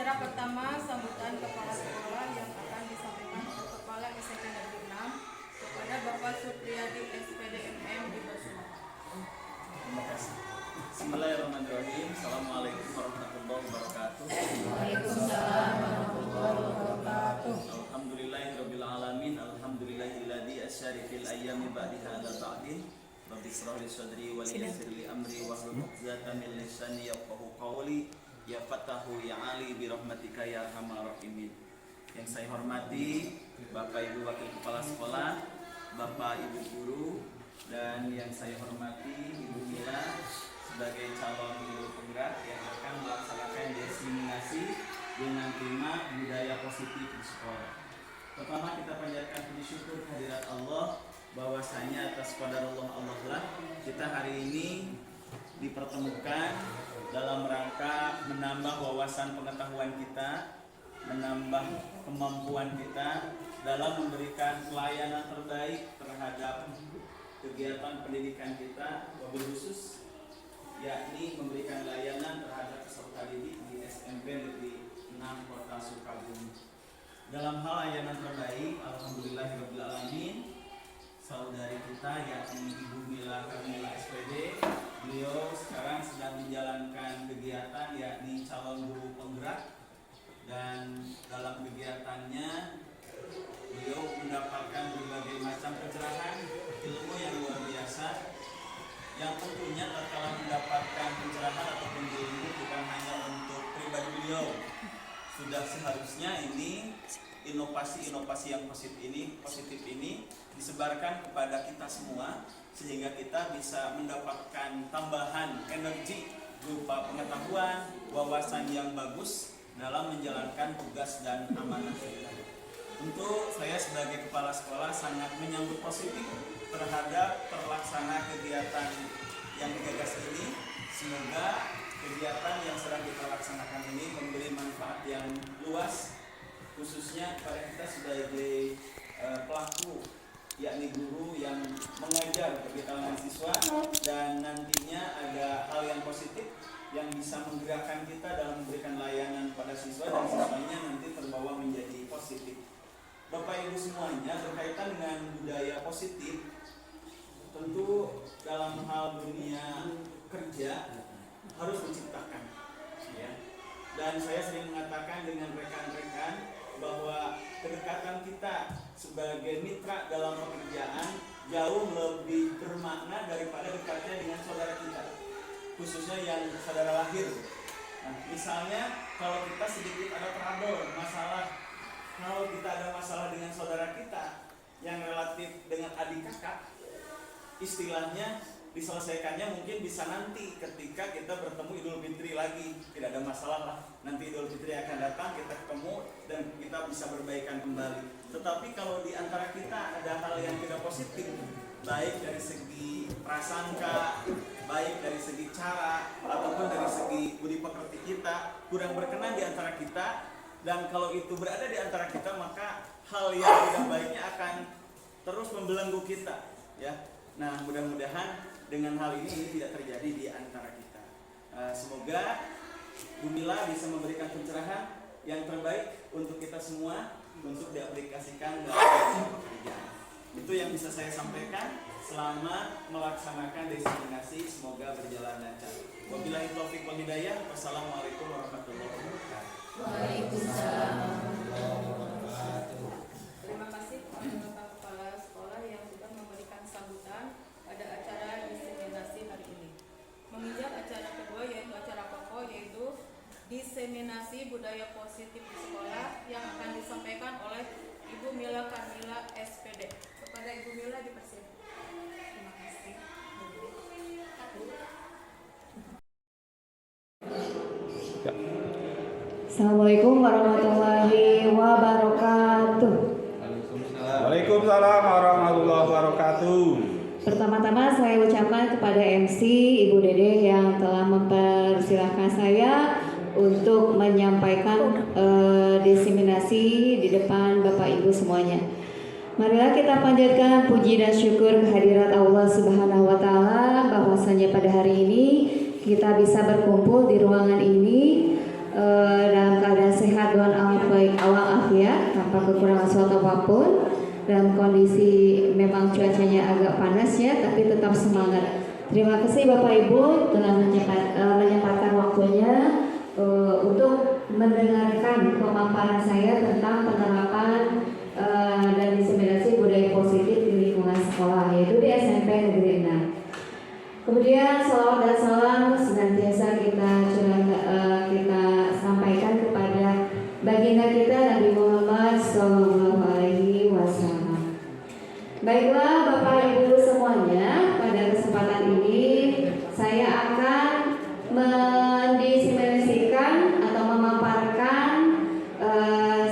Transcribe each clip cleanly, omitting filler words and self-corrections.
Acara pertama sambutan kepala sekolah yang akan disampaikan oleh Kepala SMP Negeri 6 kepada Bapak Supriyadi SPDMM di Bosma. Terima kasih. Bismillahirrahmanirrahim. Assalamualaikum warahmatullahi wabarakatuh. Waalaikumsalam warahmatullahi wabarakatuh. Alhamdulillahirabbil alamin. Alhamdulillahilladzi asyara fil ayyami ba'da hadza ta'dil. Rabbi shrah li sadri wa yassir li amri wahlul 'uqdatam min lisani yafqahu qawli. Ya Fatahu ya Ali bi rahmatika ya arhamar rahimin. Yang saya hormati Bapak Ibu Wakil Kepala Sekolah, Bapak Ibu Guru, dan yang saya hormati Ibu Mila sebagai calon guru penggerak yang akan melaksanakan diseminasi dengan tema budaya positif di sekolah. Pertama kita panjatkan puji syukur kehadirat Allah bahwasanya atas qadarullah Allah lah kita hari ini dipertemukan dalam rangka menambah wawasan pengetahuan kita, menambah kemampuan kita dalam memberikan pelayanan terbaik terhadap kegiatan pendidikan kita, wabil khusus yakni memberikan layanan terhadap peserta didik di SMP Negeri 6 Kota Sukabumi. Dalam hal layanan terbaik, alhamdulillahirabbil alamin, saudari kita yakni Ibu Mila Kamila SPD, beliau sekarang sedang menjalankan kegiatan yakni calon guru penggerak, dan dalam kegiatannya beliau mendapatkan berbagai macam pencerahan ilmu yang luar biasa, yang tentunya tatkala mendapatkan pencerahan ataupun ilmu bukan hanya untuk pribadi beliau, sudah seharusnya ini inovasi-inovasi yang positif ini disebarkan kepada kita semua sehingga kita bisa mendapatkan tambahan energi berupa pengetahuan, wawasan yang bagus dalam menjalankan tugas dan amanah kita. Tentu saya sebagai kepala sekolah sangat menyambut positif terhadap terlaksana kegiatan yang digagas ini. Semoga kegiatan yang sedang kita laksanakan ini memberi manfaat yang luas, khususnya kepada kita sebagai pelaku yakni guru yang mengajar bagi kalangan siswa, dan nantinya ada hal yang positif yang bisa menggerakkan kita dalam memberikan layanan pada siswa dan siswanya nanti terbawa menjadi positif. Bapak Ibu semuanya, berkaitan dengan budaya positif, tentu dalam hal dunia kerja harus diciptakan, ya. Dan saya sering mengatakan dengan rekan-rekan bahwa kedekatan kita sebagai mitra dalam pekerjaan jauh lebih bermakna daripada dekatnya dengan saudara kita, khususnya yang saudara lahir. Nah, misalnya kalau kita sedikit ada trouble, kalau kita ada masalah dengan saudara kita yang relatif dengan adik kakak, istilahnya diselesaikannya mungkin bisa nanti ketika kita bertemu Idul Fitri lagi, tidak ada masalah lah. Nanti Idul Fitri akan datang, kita ketemu dan kita bisa berbaikan kembali. Tetapi kalau di antara kita ada hal yang tidak positif, baik dari segi prasangka, baik dari segi cara, ataupun dari segi budi pekerti kita kurang berkenan di antara kita, dan kalau itu berada di antara kita, maka hal yang tidak baiknya akan terus membelenggu kita, ya. Nah, mudah-mudahan dengan hal ini tidak terjadi di antara kita. Semoga Bu Mila bisa memberikan pencerahan yang terbaik untuk kita semua untuk diaplikasikan dalam pekerjaan. Itu yang bisa saya sampaikan selama melaksanakan diseminasi. Semoga berjalan lancar. Wabillahi taufiq wal hidayah. Wassalamualaikum warahmatullahi wabarakatuh. Waalaikumsalam warahmatullahi wabarakatuh. Terima kasih kepada Bapak Kepala Sekolah yang sudah memberikan sambutan pada acara diseminasi hari ini. Menginjak acara kedua yaitu acara pokok, yaitu diseminasi budaya positif di sekolah yang akan disampaikan oleh Ibu Mila Kamila SPD. Kepada Ibu Mila dipersilakan. Terima kasih. Assalamualaikum warahmatullahi wabarakatuh. Waalaikumsalam warahmatullahi wabarakatuh. Pertama-tama saya ucapkan kepada MC Ibu Dede yang telah mempersilahkan saya untuk menyampaikan diseminasi di depan Bapak Ibu semuanya. Marilah kita panjatkan puji dan syukur kehadirat Allah Subhanahu wa taala bahwasanya pada hari ini kita bisa berkumpul di ruangan ini dalam keadaan sehat kekurangan suatu apapun. Dan kondisi memang cuacanya agak panas ya, tapi tetap semangat. Terima kasih Bapak Ibu telah menyempatkan waktunya untuk mendengarkan pemaparan saya tentang penerapan dan diseminasi budaya positif di lingkungan sekolah, yaitu di SMP Negeri 6. Kemudian salawat dan salam senantiasa kita sampaikan kepada baginda kita Nabi Muhammad SAW. Baiklah Bapak Ibu semuanya, pada kesempatan ini saya akan mendiseminasikan atau memaparkan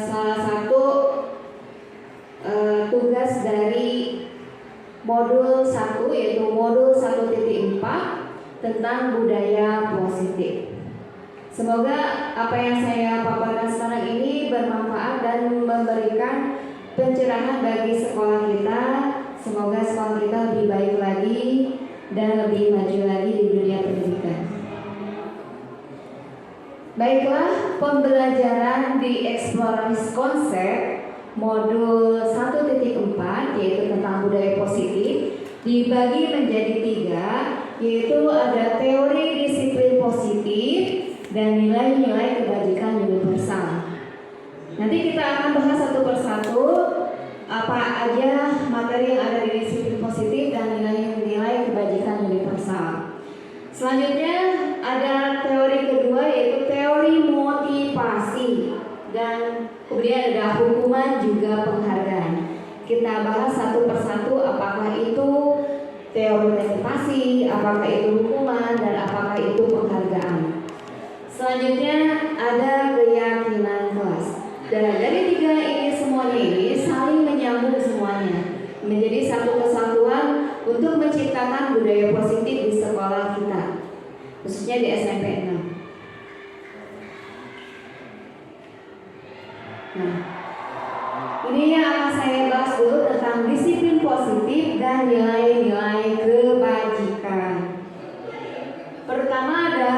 salah satu tugas dari modul 1, yaitu modul 1.4 tentang budaya positif. Semoga apa yang saya paparkan sekarang ini bermanfaat dan memberikan pencerahan bagi sekolah kita. Semoga sekolah kita lebih baik lagi dan lebih maju lagi di dunia pendidikan. Baiklah, pembelajaran di eksplorasi konsep modul 1.4 yaitu tentang budaya positif dibagi menjadi 3, yaitu ada teori disiplin positif dan nilai-nilai kebajikan universal. Nanti kita akan bahas satu persatu apa aja materi yang ada di disiplin positif dan nilai-nilai kebajikan universal. Selanjutnya ada teori kedua, yaitu teori motivasi, dan kemudian ada hukuman juga penghargaan. Kita bahas satu persatu apakah itu teori motivasi, apakah itu hukuman, dan apakah itu penghargaan. Selanjutnya ada keyakinan kelas. Dan dari 3 ini semuanya ini saling menyambung semuanya, menjadi satu kesatuan untuk menciptakan budaya positif di sekolah kita, khususnya di SMP 6. Nah, ini yang akan saya bahas dulu tentang disiplin positif dan nilai-nilai kebajikan. Pertama ada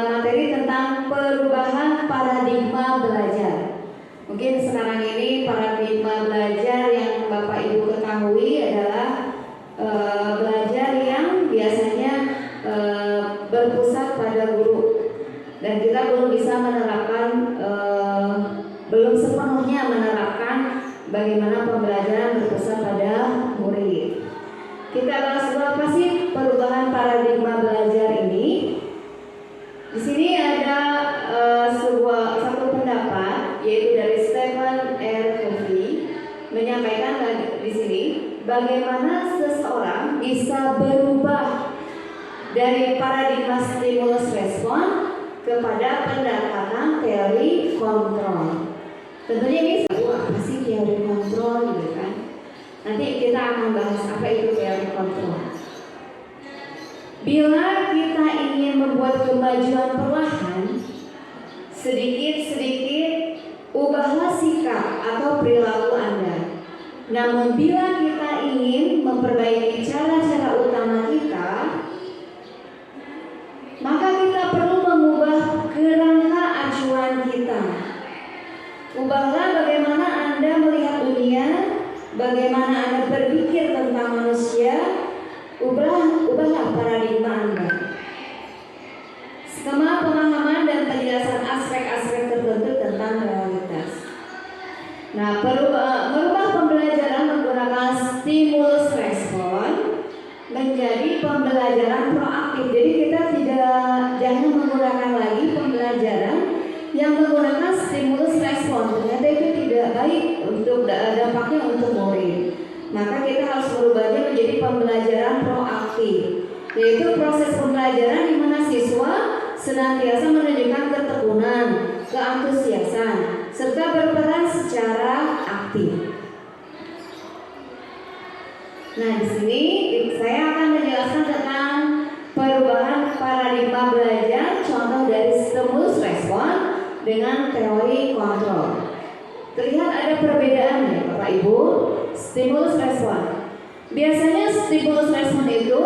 materi tentang perubahan paradigma belajar. Mungkin sekarang ini paradigma belajar yang Bapak Ibu ketahui adalah belajar yang biasanya berpusat pada guru, dan kita belum bisa menerapkan, belum sepenuhnya menerapkan bagaimana pembelajaran berpusat pada murid. Kita bahas dulu apa sih perubahan paradigma belajar ini. Di sini ada satu pendapat, yaitu dari Stephen R. Covey, menyampaikan di sini bagaimana seseorang bisa berubah dari paradigma stimulus respon kepada pendekatan teori kontrol. Tentunya ini apa sih teori kontrol, gitu kan? Nanti kita akan bahas apa itu teori kontrol. Bila kita ingin membuat kemajuan perlahan, sedikit-sedikit ubahlah sikap atau perilaku Anda. Namun bila kita ingin memperbaiki cara-cara utama kita, maka kita perlu mengubah kerangka acuan kita. Ubahlah bagaimana Anda melihat dunia, bagaimana Anda berpikir tentang manusia. Ubahlah paradigma Anda. Skema pemahaman dan penjelasan aspek-aspek tertentu tentang realitas. Nah, merubah pembelajaran menggunakan stimulus respon menjadi pembelajaran proaktif. Jadi kita jangan menggunakan lagi pembelajaran yang menggunakan stimulus respon. Ternyata itu tidak baik untuk dampaknya untuk murid. Maka kita harus merubahnya menjadi pembelajaran proaktif, yaitu proses pembelajaran di mana siswa senantiasa menunjukkan ketekunan, keantusiasan, serta berperan secara aktif. Nah, di sini saya akan menjelaskan tentang perubahan paradigma belajar, contoh dari stimulus respon dengan teori kontrol. Terlihat ada perbedaan ya Bapak Ibu. Stimulus respon. Biasanya stimulus respon itu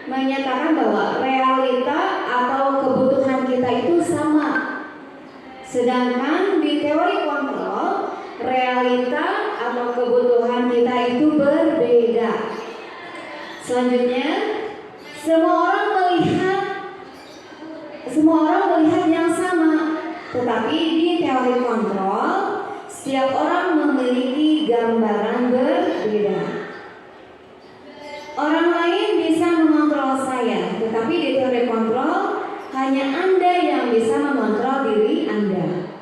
menyatakan bahwa realita atau kebutuhan kita itu sama. Sedangkan di teori kontrol realita atau kebutuhan kita itu berbeda. Selanjutnya, semua orang melihat yang sama, tetapi di teori kontrol setiap orang memiliki gambaran berbeda. Orang lain bisa mengontrol saya, tetapi di teori kontrol hanya Anda yang bisa mengontrol diri Anda.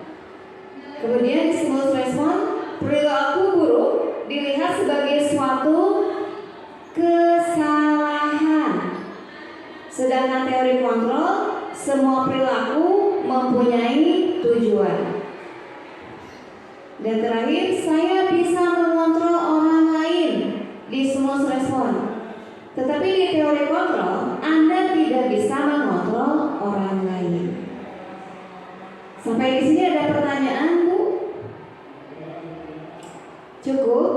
Kemudian stimulus respon, perilaku buruk dilihat sebagai suatu kesalahan. Sedangkan teori kontrol, semua perilaku mempunyai tujuan. Dan terakhir, saya bisa mengontrol orang lain di stimulus respon. Tetapi di teori kontrol, Anda tidak bisa mengontrol orang lain. Sampai di sini ada pertanyaan, Bu? Cukup?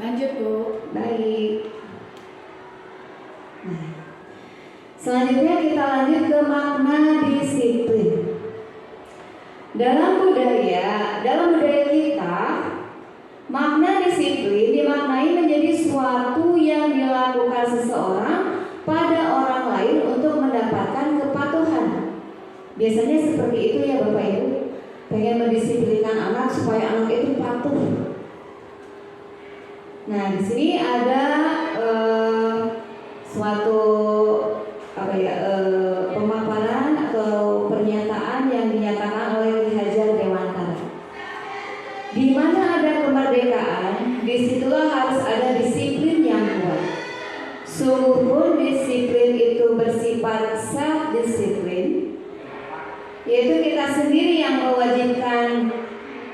Lanjut, Bu. Baik. Nah, selanjutnya kita lanjut ke makna disiplin. Dalam budaya kita, makna disiplin dimaknai menjadi suatu yang dilakukan seseorang pada orang lain untuk mendapatkan kepatuhan. Biasanya seperti itu ya Bapak Ibu, pengen mendisiplinkan anak supaya anak itu patuh. Nah, di sini ada suatu pemaparan atau pernyataan yang dinyatakan oleh Ki Hajar Dewantara. Di mana ada kemerdekaan, disitulah harus ada disiplin yang kuat. Sungguh pun disiplin itu bersifat self-disiplin, yaitu kita sendiri yang mewajibkan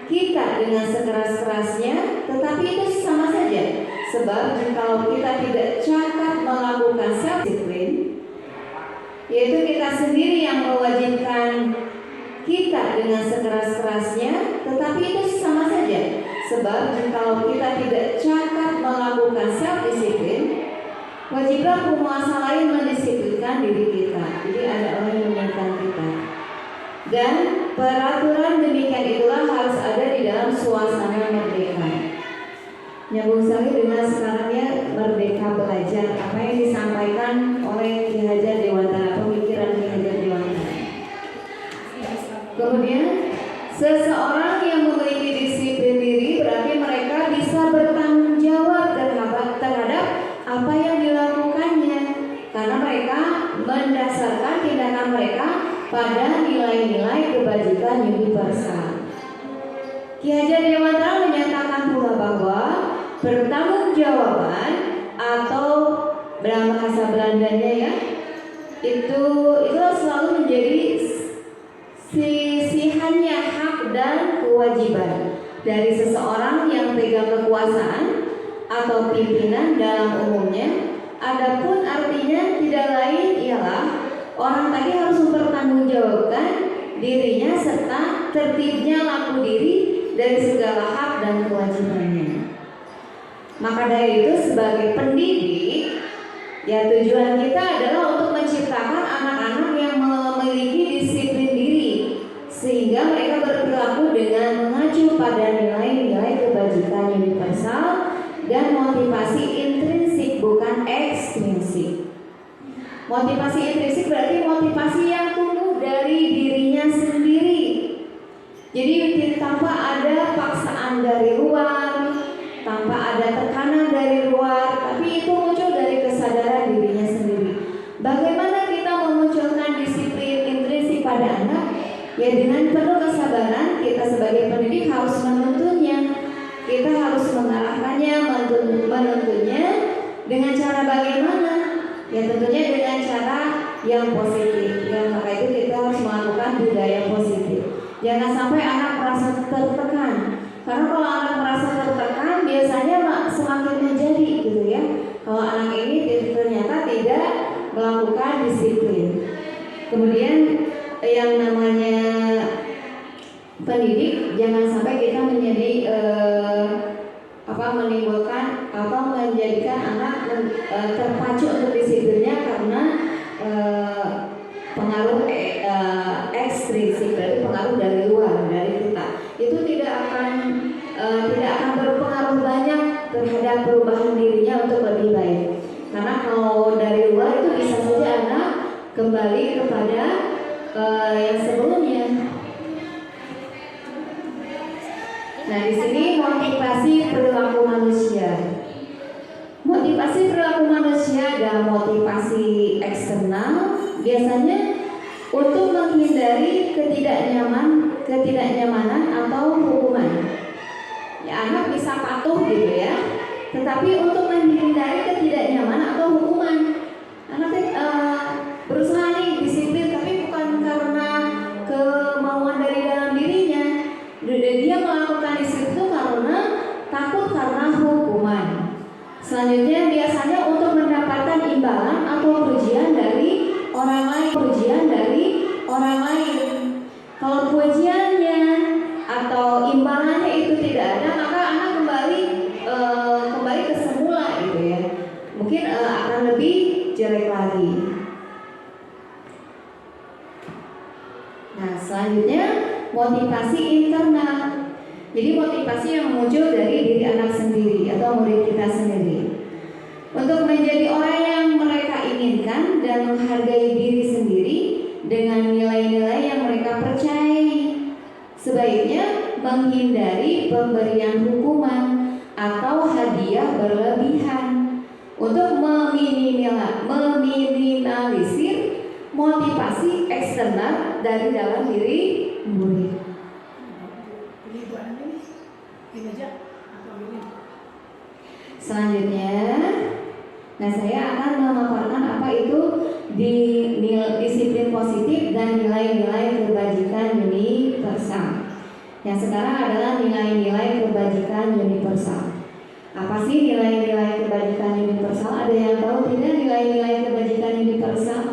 kita dengan sekeras-kerasnya, tetapi itu sama saja. Sebab jika kita tidak cakap melakukan self-disiplin, yaitu kita sendiri yang mewajibkan kita dengan sekeras-kerasnya, tetapi itu sama saja. Sebab jika kita tidak cakap melakukan self-disiplin, wajiblah penguasa lain mendisiplinkan diri kita. Jadi ada orang yang mengingatkan kita. Dan peraturan demikian itulah harus ada di dalam suasana merdeka. Nyambung sekali dengan sekarangnya Merdeka Belajar, apa yang disampaikan oleh Ki Hajar Dewantara, pemikiran Ki Hajar Dewantara. Kemudian, seseorang yang memiliki disiplin diri berarti mereka bisa bertanggung jawab terhadap apa yang dilakukannya, karena mereka mendasarkan tindakan mereka pada nilai-nilai kebajikan universal. Ki Hajar Dewantara menyatakan pula bahwa pertanggungjawaban atau dalam bahasa Belandanya ya, itu selalu menjadi sisihannya hak dan kewajiban dari seseorang yang pegang kekuasaan atau pimpinan dalam umumnya. Adapun artinya tidak lain ialah orang tadi harus mempertanggungjawabkan dirinya serta tertibnya laku diri dari segala hak dan kewajibannya. Maka dari itu sebagai pendidik, ya tujuan kita adalah untuk menciptakan anak-anak yang memiliki disiplin diri, sehingga mereka berperilaku dengan mengacu pada nilai-nilai kebajikan universal dan motivasi intrinsik bukan ekstrinsik. Motivasi intrinsik berarti motivasi yang tumbuh dari dirinya sendiri. Jadi tanpa ada paksaan dari luar, tanpa ada tekanan dari luar, tapi itu muncul dari kesadaran dirinya sendiri. Bagaimana kita memunculkan disiplin intrinsik pada anak? Ya dengan penuh kesabaran, kita sebagai pendidik harus menuntunnya. Kita harus mengarahkannya, menuntunnya dengan cara bagaimana? Ya tentunya dengan cara yang positif. Ya maka itu kita harus melakukan budaya positif. Jangan sampai anak merasa tertekan. Karena kalau anak merasa tertekan, biasanya semakin menjadi gitu ya. Kalau anak ini ternyata tidak melakukan disiplin. Kemudian yang namanya pendidik, jangan sampai kita menjadi menimbulkan menjadikan anak terpacu untuk disiplinnya karena pengaruh ekstrinsik, berarti pengaruh dari luar, dari kita. Itu tidak akan kembali kepada yang sebelumnya. Nah, di sini motivasi perilaku manusia. Motivasi perilaku manusia adalah motivasi eksternal, biasanya untuk menghindari ketidaknyamanan atau hukuman. Ya, anak bisa patuh gitu ya, tetapi untuk menghindari ketidaknyamanan atau hukuman, anak berusaha nih disiplin, tapi bukan karena kemauan dari dalam dirinya. Dia melakukan disiplin itu karena takut karena hukuman. Selanjutnya biasanya untuk mendapatkan imbalan atau pujian dari orang lain. Kalau pujiannya atau imbalannya itu tidak ada, maka anak kembali ke semula gitu ya. Mungkin akan lebih jelek lagi. Nah, selanjutnya motivasi internal. Jadi motivasi yang muncul dari diri anak sendiri atau murid kita sendiri untuk menjadi orang yang mereka inginkan dan menghargai diri sendiri dengan nilai-nilai yang mereka percayai. Sebaiknya menghindari pemberian hukuman atau hadiah berlebihan untuk meminimalisir motivasi eksternal dari dalam diri murid. Selanjutnya, nah saya akan memaparkan apa itu disiplin positif dan nilai-nilai kebajikan universal. Yang sekarang adalah nilai-nilai kebajikan universal. Apa sih nilai-nilai kebajikan universal? Ada yang tahu tidak nilai-nilai kebajikan universal?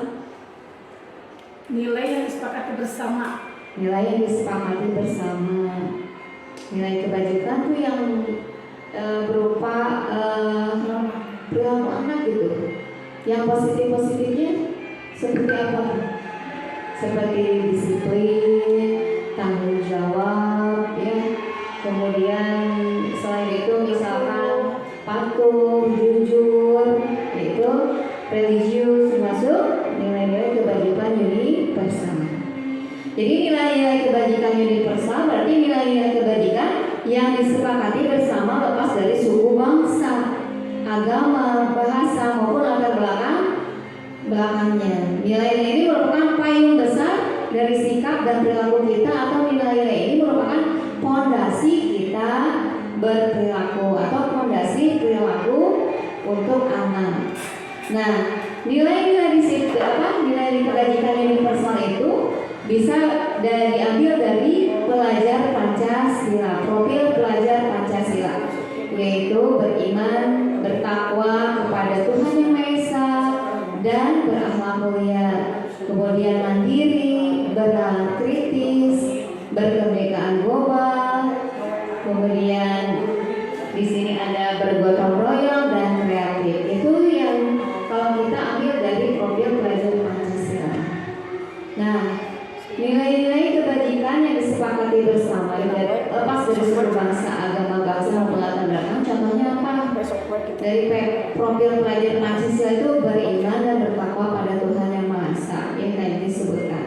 Nilai yang disepakati bersama. Nilai yang disepakati bersama. Nilai kebajikan itu yang berupa perilaku anak gitu. Yang positif-positifnya seperti apa? Seperti disiplin, tanggung jawab, ya. Kemudian selain itu misalkan patuh, jujur, yaitu religius, termasuk nilai-nilai kebajikan universal. Jadi nilai-nilai kebajikan universal berarti nilai-nilai kebajikan yang disepakati bersama lepas dari suku bangsa, agama, bahasa maupun latar belakangnya. Nilai-nilai ini merupakan payung besar dari sikap dan perilaku kita, atau nilai-nilai ini merupakan fondasi kita berperilaku atau fondasi perilaku untuk anak. Nah, nilai-nilai nilai kebajikan universal itu bisa diambil dari pelajar Pancasila, profil pelajar Pancasila, yaitu beriman, bertakwa kepada Tuhan Yang Maha Esa dan berakhlak mulia, kemudian mandiri, bernalar kritis, berkebinekaan global, kemudian di sini ada bergotong royong dan kreatif. Itu yang kalau kita ambil dari profil pelajar Pancasila. Nah, nilai-nilai kebajikan yang disepakati bersama lepas dari suku bangsa, agama, bangsa maupun latar belakang. Contohnya apa? Dari profil pelajar Pancasila itu beriman dan bertakwa pada Tuhan Yang Maha Esa yang tadi disebutkan.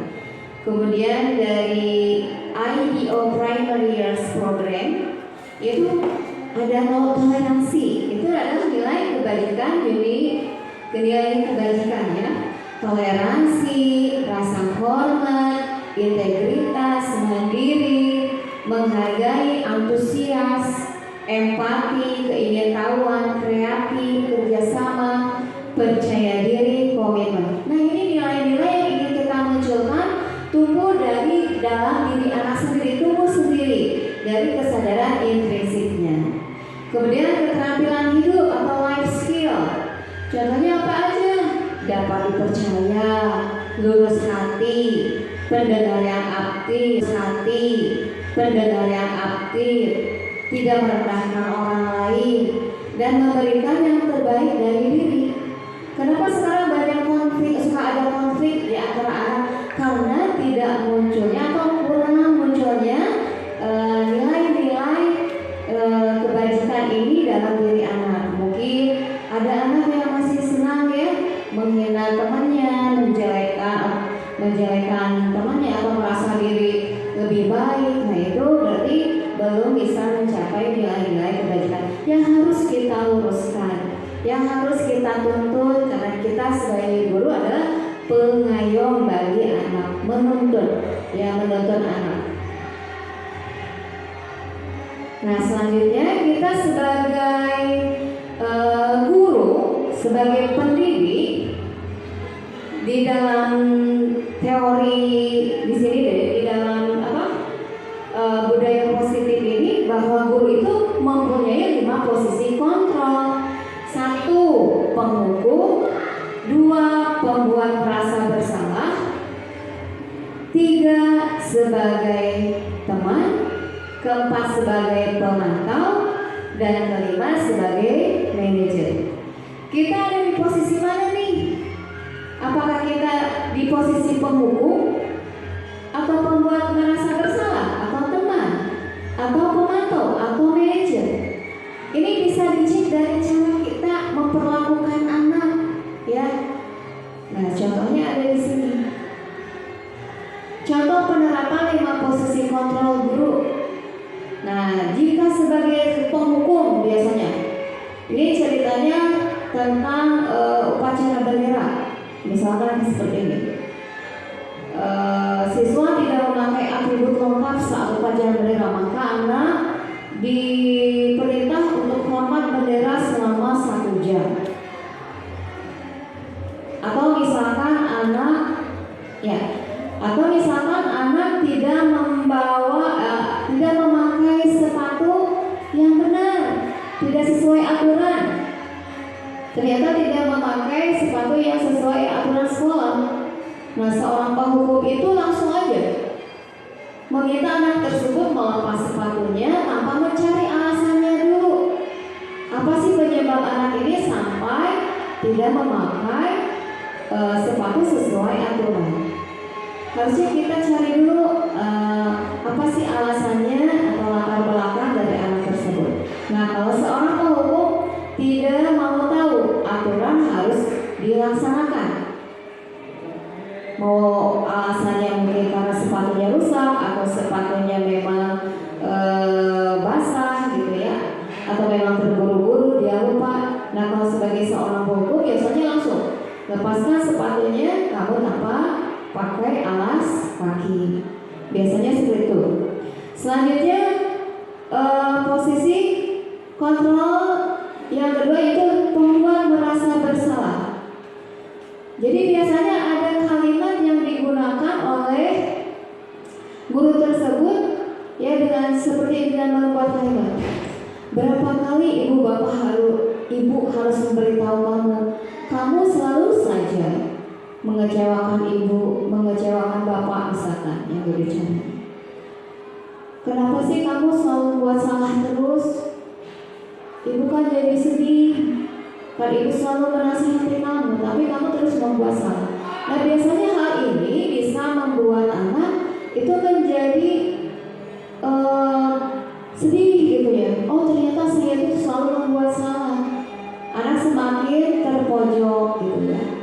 Kemudian dari IDO Primary Years Program itu ada no toleransi. Itu adalah nilai kebajikan, nilai kebajikan ya. Toleransi, rasa hormat, integritas, mandiri, menghargai, antusias, empati, keingintahuan, kreatif, kerjasama, percaya diri, komitmen. Nah, ini nilai-nilai yang ingin kita munculkan tumbuh dari dalam diri anak sendiri, tumbuh sendiri dari kesadaran intrinsiknya. Kemudian keterampilan hidup atau life skill. Contohnya apa aja? Dapat dipercaya, lurus hati, pendengar yang aktif, tidak merendahkan orang lain, dan memberikan yang terbaik dari diri. Kenapa sekarang banyak konflik, suka ada konflik di antara anak? Karena tidak munculnya atau kurang munculnya nilai-nilai kebajikan ini dalam diri anak. Mungkin ada anak yang masih senang ya menghina temannya, menjelekkan menjelekan temannya atau merasa diri lebih baik, nah itu berarti belum bisa mencapai nilai-nilai kebajikan yang harus kita luruskan, yang harus kita tuntut, karena kita sebagai guru adalah pengayom bagi anak, menuntun anak. Nah selanjutnya kita sebagai guru, sebagai pendidik di dalam teori di sini di dalam budaya positif ini, bahwa guru itu mempunyai 5 posisi kontrol. 1, penghukum. 2, pembuat merasa bersalah. 3, sebagai teman. 4, sebagai pemantau. Dan 5, sebagai manajer. Kita ada di posisi mana nih? Apakah kita di posisi penghukum, atau pembuat merasa bersalah, atau teman, atau pemantau, atau manajer? Ini bisa dicek dari cara kita memperlakukan anak, ya. Nah, contohnya ada di sini. Contoh penerapan 5 posisi kontrol guru. Nah, jika sebagai penghukum biasanya, ini ceritanya tentang upacara bendera. Misalkan seperti ini. Siswa tidak memakai atribut lengkap saat upacara bendera, maka anak diperintah untuk hormat bendera selama 1 jam. Atau misalkan anak tidak tidak memakai sepatu yang benar, tidak sesuai aturan. Ternyata tidak memakai sepatu yang sesuai aturan sekolah. Nah, seorang penghukum itu langsung aja meminta anak tersebut melepas sepatunya tanpa mencari alasannya dulu. Apa sih penyebab anak ini sampai tidak memakai sepatu sesuai aturan? Harusnya kita cari dulu apa sih alasannya atau latar belakang dari anak tersebut. Nah, kalau seorang penghukum tidak mau tahu, aturan harus dilaksanakan. Mau alasannya mungkin karena sepatunya rusak, atau sepatunya memang basah gitu ya, atau memang terburu-buru dia lupa. Nah, kalau sebagai seorang penghukum biasanya langsung lepaskan sepatunya, kamu tanpa pakai alas kaki. Biasanya seperti itu. Selanjutnya posisi kontrol yang kedua itu pembuat merasa bersalah. Jadi biasanya ada kalimat yang digunakan oleh guru tersebut ya dengan membuat kalimat. Berapa kali ibu harus memberitahu kamu selalu saja mengecewakan ibu, mengecewakan bapak misalkan yang berbicara. Kenapa sih kamu selalu membuat salah terus? Ibu kan jadi sedih, kan ibu selalu menasihati kamu, tapi kamu terus membuat salah. Nah, biasanya hal ini bisa membuat anak itu menjadi sedih gitu ya. Oh, ternyata saya itu selalu membuat salah. Anak semakin terpojok gitu ya.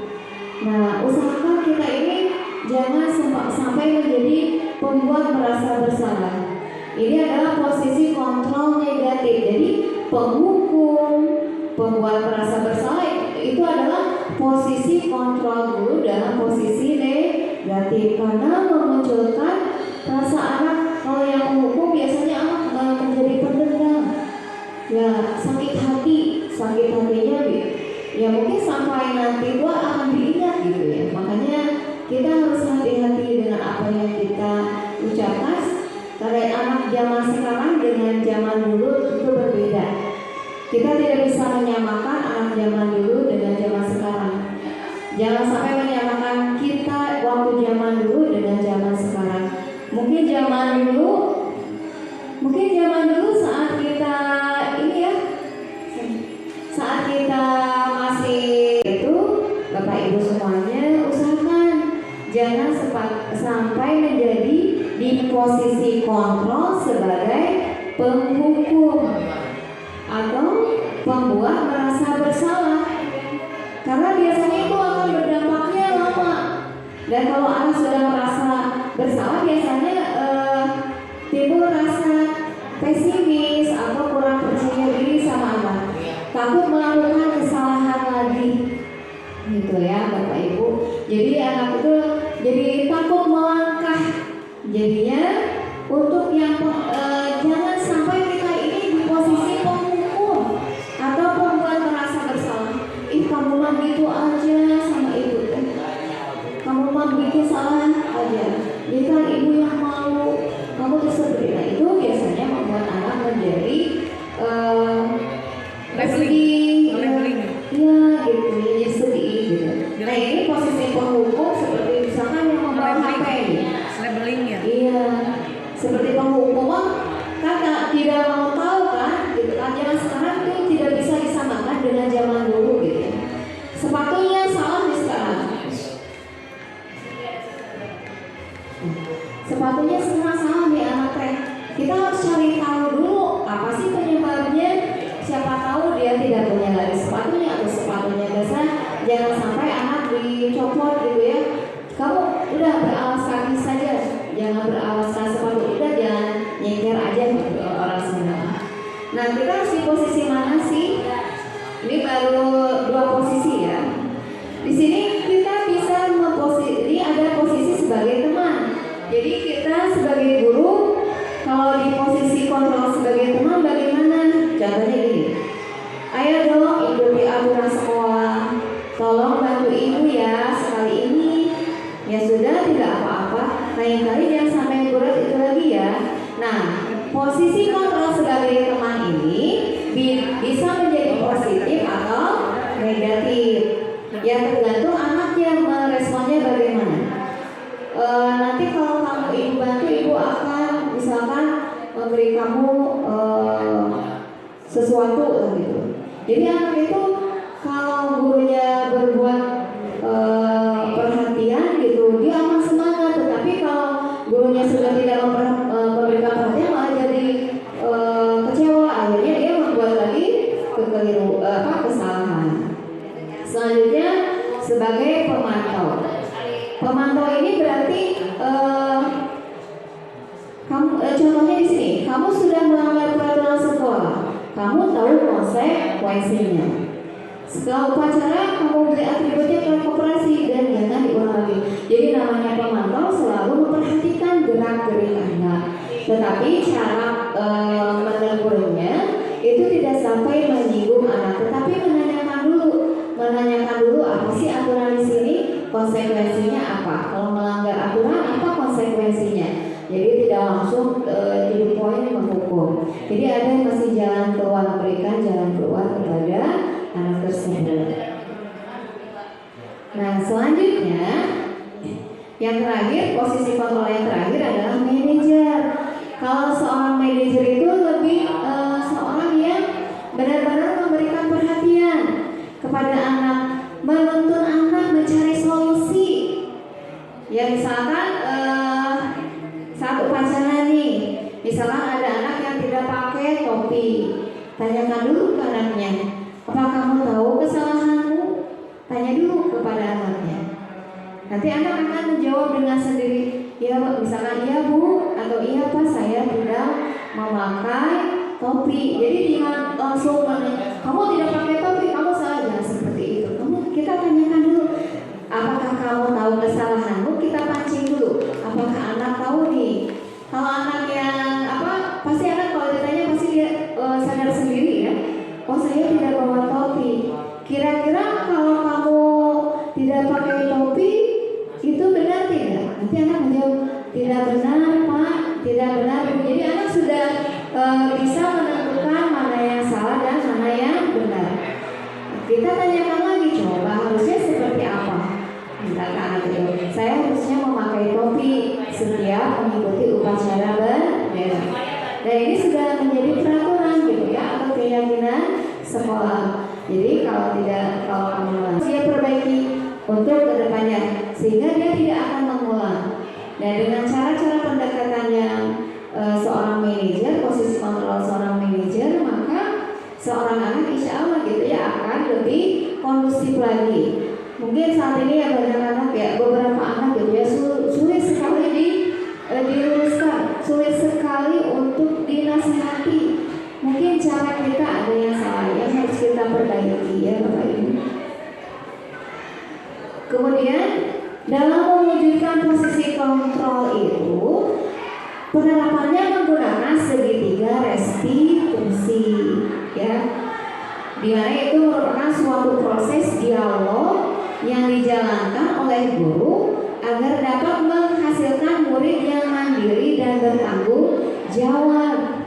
Nah, usahakan kita ini jangan sampai menjadi pembuat merasa bersalah. Ini adalah posisi kontrol negatif. Jadi penghukum, pembuat merasa bersalah itu adalah posisi kontrol dulu dalam posisi negatif, karena memunculkan rasa anak. Kalau yang menghukum biasanya anak menjadi pendendam, ya sakit hatinya ya mungkin sampai nanti tua akan diingat gitu ya. Makanya kita harus hati-hati dengan apa yang kita ucapkan, karena anak zaman sekarang dengan zaman dulu itu berbeda. Kita tidak bisa menyamakan anak zaman dulu dengan zaman sekarang. Jangan sampai menyamakan kita waktu zaman dulu dengan zaman sekarang. Mungkin zaman dulu saat kita saat kita masih itu, Bapak Ibu semuanya usahakan jangan sampai menjadi di posisi kontrol sebagai penghukum atau pembuat merasa bersalah, karena biasanya itu akan berdampaknya lama. Dan kalau anak sudah bersalah biasanya timbul rasa pesimis atau kurang percaya diri sama anak, takut melakukan kesalahan lagi, gitu ya Bapak Ibu. Jadi anak itu jadi takut melangkah. Jadinya untuk yang jangan sampai kita ini di posisi penghukum atau pembuat merasa bersalah. Kamu mah gitu aja sama ibu, kamu mah bikin salah aja. Jadi kan ibu yang malu, kamu tuh seperti itu biasanya membuat anak menjadi sedih, iya gitu, jadi sedih gitu. Nah ini posisi penghukum seperti misalkan yang membawa HP ini. Labeling ya? Iya, seperti penghukuman kan tidak mau tahu kan, gitu kan. Zaman sekarang itu tidak bisa disamakan dengan zaman dulu gitu. Sepatunya salah di sekarang. Sepatunya semua salah nih anak teh. Kita harus cari tahu dulu apa sih penyebabnya. Siapa tahu dia tidak punya garis sepatunya atau sepatunya basah. Jangan sampai anak dicopot gitu ya. Kamu udah beralas kaki saja, jangan beralaskan sepatu, udah jangan nyengker aja gitu orang semua. Nah kita harus di posisi mana sih? Ini baru 2 posisi ya. Di sini kita bisa ini ada posisi sebagai teman. Jadi kita sebagai guru, kalau di posisi kontrol sebagai teman bagaimana? Contohnya gini, ayo dong ikuti aturan sekolah, tolong bantu ibu ya sekali ini. Ya sudah, tidak apa-apa. Lain kali jangan sampai kurang itu lagi ya. Nah, posisi kontrol sebagai teman ini bisa menjadi positif atau negatif. Ya tergantung anak yang meresponnya bagaimana. Nanti kalau kamu ibu bantu, ibu akan misalkan memberi kamu sesuatu gitu. Jadi anak itu kalau gurunya berbuat perhatian gitu, dia akan semangat. Tetapi kalau gurunya sudah tidak memberikan perhatian, malah jadi kecewa. Akhirnya dia membuat lagi kesalahan. Selanjutnya sebagai pemantau. Pemantau ini berarti contohnya di sini, kamu sudah melanggar peraturan sekolah, kamu tahu konsekuensinya. Setelah upacara kamu beri atributnya ke koperasi dan jangan diulang lagi. Jadi namanya pemantau selalu memperhatikan gerak-gerik anak, tetapi cara menegurnya itu tidak sampai menyinggung anak, tetapi menanyakan dulu apa sih aturan di sini, konsekuensinya apa. Kalau melanggar aturan apa konsekuensinya. Jadi tidak langsung di poin menghukum. Jadi ada masih jalan keluar, memberikan jalan keluar kepada anak tersebut. Nah selanjutnya yang terakhir, posisi kontrol yang terakhir adalah manajer. Kalau seorang manajer itu lebih seorang yang benar-benar memberikan perhatian kepada anak, menuntun anak mencari solusi. Ya misalkan saat upacara nih, misalkan ada anak yang tidak pakai topi, tanyakan dulu ke anaknya, apa kamu tahu kesalahanmu? Tanya dulu kepada anaknya. Nanti anak akan menjawab dengan sendiri, ya misalkan iya bu, atau iya pak saya tidak memakai topi. Jadi jangan langsung kamu tidak pakai topi, kamu salah, jangan seperti itu. Kita tanyakan dulu, apakah kamu tahu kesalahanmu? Kita pancing dulu, apakah anak tahu nih? Kalau anak yang pasti anak kalau ditanya pasti dia sadar sendiri ya. Oh saya tidak bawa topi. Kira-kira kalau kamu tidak pakai topi itu benar tidak? Nanti anak menjawab tidak benar pak, tidak benar. Jadi anak sudah bisa menentukan mana yang salah dan mana yang benar. Kita tanyakan lagi, coba harusnya seperti apa? Misalkan anak itu, saya harusnya memakai topi setiap mengikuti upacara bendera. Dan ini sudah menjadi peraturan gitu ya, atau keyakinan sekolah. Jadi kalau mengulang, dia perbaiki untuk kedepannya sehingga dia tidak akan mengulang. Dan dengan cara-cara pendekatan yang seorang manajer, posisi kontrol seorang manajer, maka seorang anak insya Allah gitu ya akan lebih kondusif lagi. Mungkin saat ini ya banyak anak ya, beberapa anak gitu ya sulit sekali nasihati. Mungkin cara kita ada yang salah yang harus kita perbaiki ya Bapak Ibu. Kemudian dalam mewujudkan posisi kontrol itu, penerapannya menggunakan segitiga restitusi, ya, di mana itu merupakan suatu proses dialog yang dijalankan oleh guru agar dapat menghasilkan murid yang mandiri dan bertanggung jawab.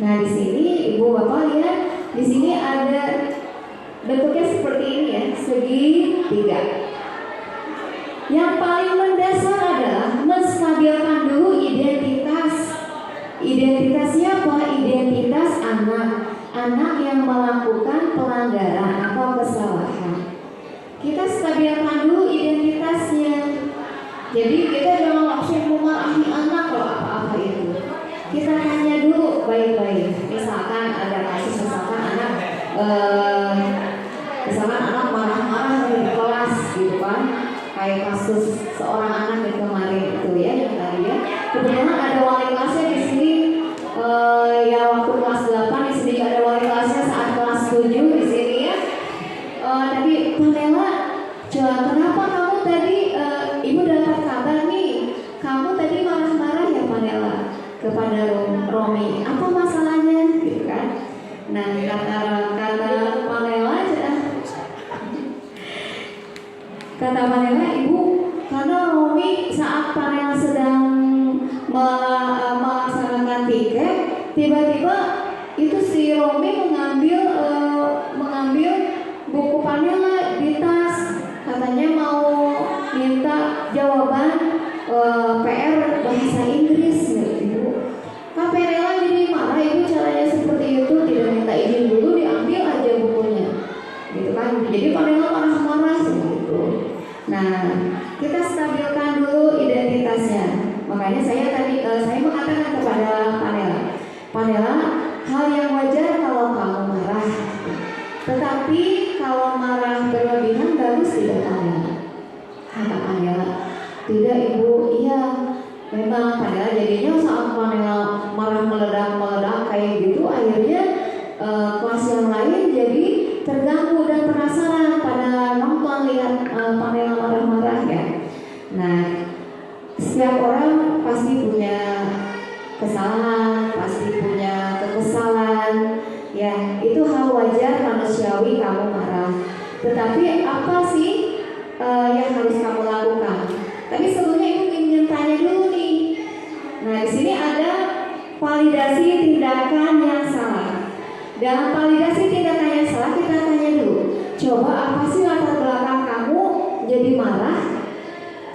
Nah, di sini Ibu Bapak lihat, di sini ada bentuknya seperti ini ya, segitiga. Yang paling mendasar adalah menstabilkan dulu identitas. Identitas siapa? Identitas anak yang melakukan pelanggaran atau kesalahan. Kita stabilkan dulu identitasnya. Jadi kita jangan langsung memarahi anak kalau apa-apa itu. Kita tanya dulu baik-baik. Misalkan ada kasus, misalkan anak marah-marah di kelas gitu kan. Kayak kasus seorang anak yang kemarin itu ya, yang tadi ya. Kebetulan ada wali kelasnya di sini, ya waktu kelas 8 di sini ada wali kelasnya saat kelas 7 di sini ya. Tadi Panela, kenapa kamu tadi ibu dapat kabar nih, kamu tadi marah-marah ya Panela kepada Romi. Apa masalahnya, gitu kan? Nah kata Panela, ibu, karena Romi saat Panela sedang melaksanakan tiket, tiba-tiba itu si Romi mengambil buku Panela di tas, katanya mau minta jawaban PR bahasa Inggris, ibu. Kak Panela jadi marah, ibu caranya seperti itu, tidak minta izin dulu, diambil aja bukunya, gitu kan? Jadi Panela marah-marah seperti itu. Nah, kita stabilkan dulu identitasnya. Makanya saya mengatakan kepada Panela, hal yang wajar kalau kamu marah. Tetapi kalau marah berlebihan bagus tidak Panela? Kata Panela, tidak ibu, iya. Memang Panela jadinya saat Panela marah meledak kayak gitu, akhirnya kelas yang lain jadi terganggu dan penasaran pada nonton lihat Panela marah-marah ya. Nah, setiap orang pasti punya kesalahan, pasti punya kekesalan ya, itu hal wajar manusiawi kamu marah. Tetapi apa sih yang harus kamu lakukan? Tapi sebelumnya ibu ingin tanya dulu nih. Nah, di sini ada validasi tindakan yang salah. Dalam validasi tindakan yang salah kita tanya dulu, coba apa sih latar belakang kamu jadi marah?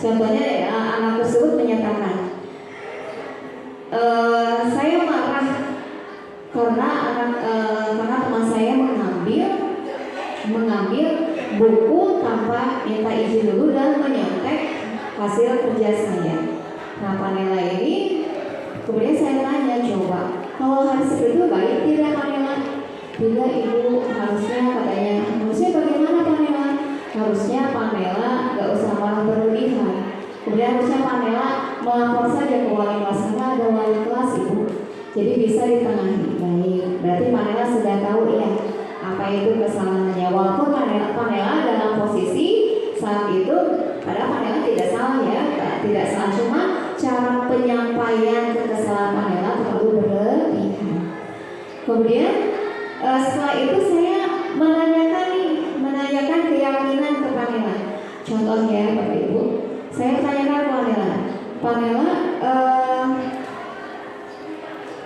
Contohnya anak tersebut menyatakan, saya marah karena teman saya mengambil buku tanpa minta izin dulu dan menyontek hasil kerja saya. Nah, Panela ini kemudian saya tanya, coba kalau hal seperti itu baik tidak Panela? Tidak ibu, harusnya bagaimana Panela? Harusnya Panela gak usah marah berlebihan. Kemudian harusnya Panela melapor saja ke wali kelas, karena ada wali kelas ibu, jadi bisa ditengahi. Baik, berarti Panela sudah tahu ya apa itu kesalahannya. Walaupun Panela dalam posisi saat itu, padahal Panela tidak salah ya, tidak salah, cuma cara penyampaian kesalahan Panela terlalu berlebihan. Kemudian setelah itu saya menanyakan keyakinan ke Panela. Contohnya Bapak Ibu, saya tanyakan Panela,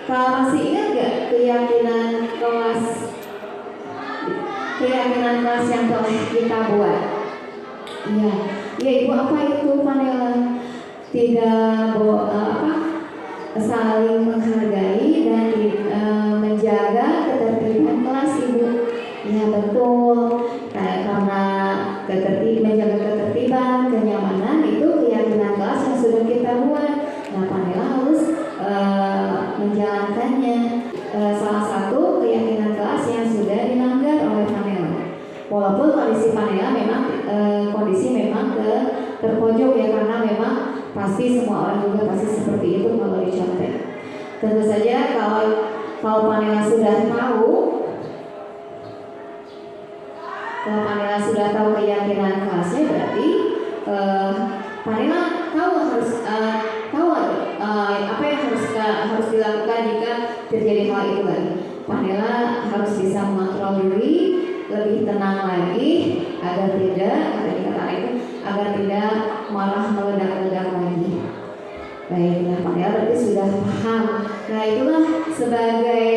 kalau masih ingat gak keyakinan kelas yang telah kita buat? Iya, ya ibu, apa itu Panela? Tidak saling menghargai dan menjaga ketertiban kelas ibu. Ya betul. Nah, karena menjaga ketertiban, kenyamanan itu keyakinan kelas yang sudah kita buat. Nah, Panela harus menjalankannya. Salah satu keyakinan kelas yang sudah dilanggar oleh Panela. Walaupun kondisi Panela memang terpojok ya, karena memang pasti semua orang juga pasti seperti itu kalau dicontek. Tentu saja kalau Kalau Panela sudah tahu, keyakinan kelasnya, berarti Panela tahu apa yang harus dilakukan jika terjadi hal itu lagi. Panela harus bisa mengontrol diri, lebih tenang lagi agar tidak malah meledak-ledak lagi. Baik, nah Panela berarti sudah paham. Nah itulah sebagai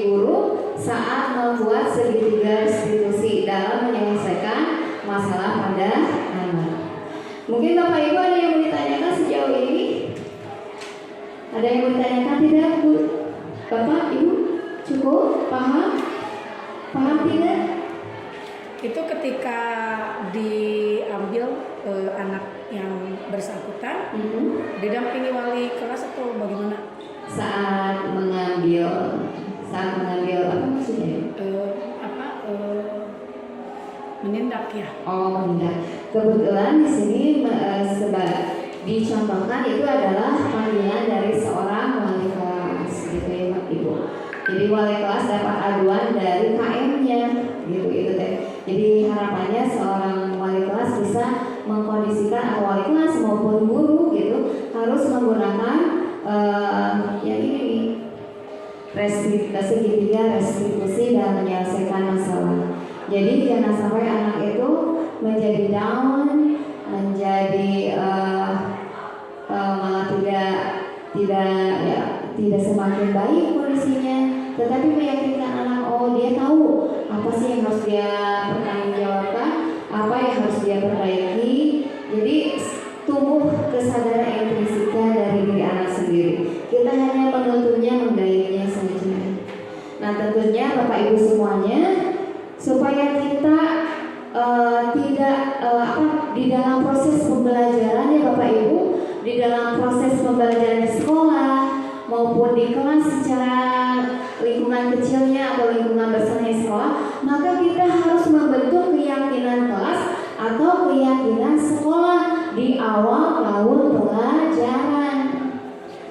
guru saat membuat segitiga restitusi dalam menyelesaikan masalah pada anak. Mungkin Bapak Ibu ada yang mau ditanyakan sejauh ini? Ada yang mau ditanyakan tidak, Bu? Bapak Ibu cukup paham? Paham tidak? Itu ketika diambil anak yang bersangkutan didampingi wali kelas atau bagaimana? Saat mengambil apa maksudnya? Menindak ya. Oh, menindak. Kebetulan di sini dicontohkan itu adalah panggilan dari seorang wali kelas, gitu ya Pak Ibu. Jadi wali kelas dapat aduan dari KM-nya, gitu itu teh. Jadi harapannya seorang wali kelas bisa mengkondisikan atau wali kelas maupun guru gitu harus menggunakan yang ini nih, segitiga restitusi dan menyelesaikan masalah. Jadi jangan sampai anak itu menjadi down, menjadi malah tidak semakin baik kondisinya, tetapi meyakinkan anak, oh dia tahu apa sih yang harus dia pertanggungjawabkan, apa yang harus dia perbaiki. Jadi tumbuh kesadaran intrinsika dari diri anak sendiri. Kita hanya menuntunnya, menggayanya saja. Nah tentunya Bapak Ibu semuanya, supaya kita tidak di dalam proses pembelajaran ya Bapak Ibu, di dalam proses pembelajaran di sekolah maupun di kelas secara lingkungan kecilnya atau lingkungan besarnya sekolah, maka kita harus membentuk keyakinan kelas atau keyakinan sekolah di awal tahun pelajaran,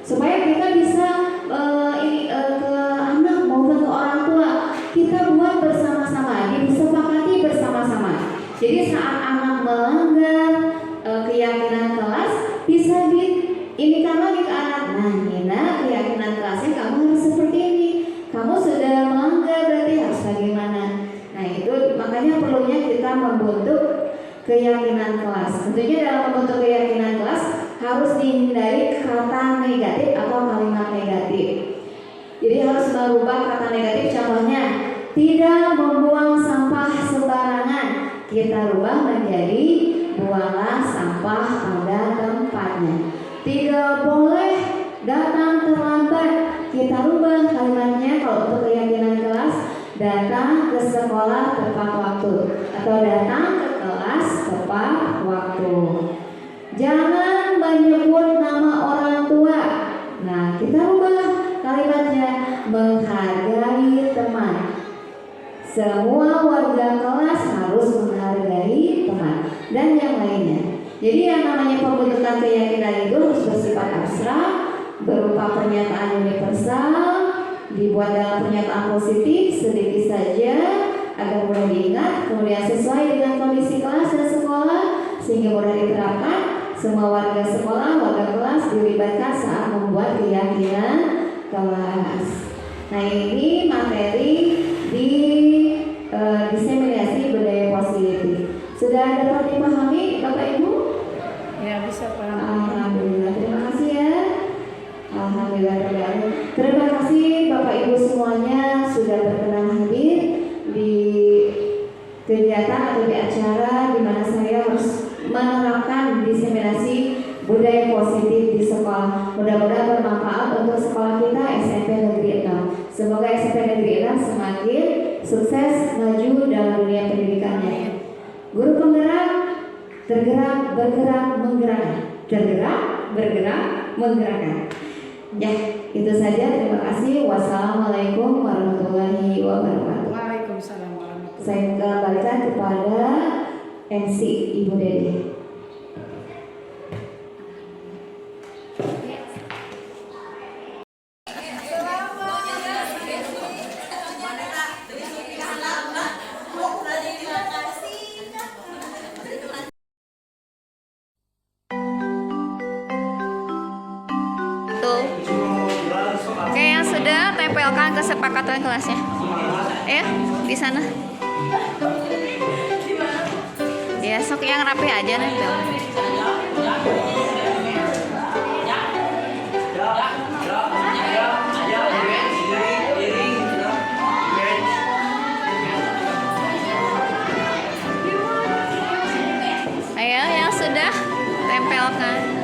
supaya kita bisa ke anak maupun ke orang tua kita buat bersama-sama, disepakati bersama-sama. Jadi saat anak melanggar keyakinan kelas, bisa diinikan lagi ke anak. Nah, Nina, keyakinan kelasnya kamu harus seperti ini. Kamu sudah melanggar, berarti harus bagaimana? Nah, itu makanya perlunya kita membentuk keyakinan kelas. Tentunya dalam membentuk keyakinan kelas harus dihindari kata negatif atau kalimat negatif. Jadi harus merubah kata negatif. Contohnya, tidak membuang sampah sembarangan. Kita rubah menjadi buanglah sampah pada tempatnya. Tidak boleh datang terlambat. Kita rubah kalimatnya kalau untuk keyakinan kelas, datang ke sekolah tepat waktu atau datang ke kelas tepat waktu. Jangan menyebut nama orang tua. Nah, kita rubah kalimatnya, menghargai teman. Semua warga kelas harus menghargai teman dan yang lainnya. Jadi yang namanya pembentukan keyakinan itu harus bersifat abstrak, berupa pernyataan universal, dibuat dalam pernyataan positif sedikit saja agar mudah diingat, kemudian sesuai dengan kondisi kelas dan sekolah sehingga mudah diterapkan. Semua warga sekolah, warga kelas dilibatkan saat membuat keyakinan kelas. Nah, ini materi di diseminasi budaya positif. Sudah dapat dipahami Bapak Ibu? Ya, bisa paham. Alhamdulillah, terima kasih ya. Alhamdulillah. Terima kasih Bapak Ibu semuanya sudah berkenan hadir di kegiatan atau di acara di mana saya harus menerapkan diseminasi budaya positif di sekolah. Mudah-mudahan bermanfaat untuk sekolah kita SMP Negeri 6. Semoga SMP Negeri 6 semakin sukses maju dalam dunia pendidikannya. Guru penggerak, tergerak, bergerak, menggerakkan. Tergerak, bergerak, menggerakkan. Ya, itu saja. Terima kasih. Wassalamualaikum warahmatullahi wabarakatuh. Waalaikumsalam warahmatullahi wabarakatuh. Saya kembalikan kepada MC Ibu Dede. tempelkan kesepakatan kelasnya. Ya, di sana. Ya, sok yang rapi aja nempel. Ayo, yang sudah tempelkan.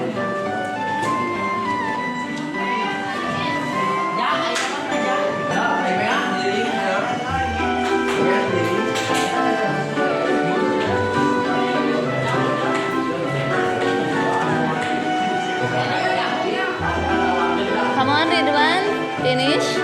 Come on, Ridwan, finish.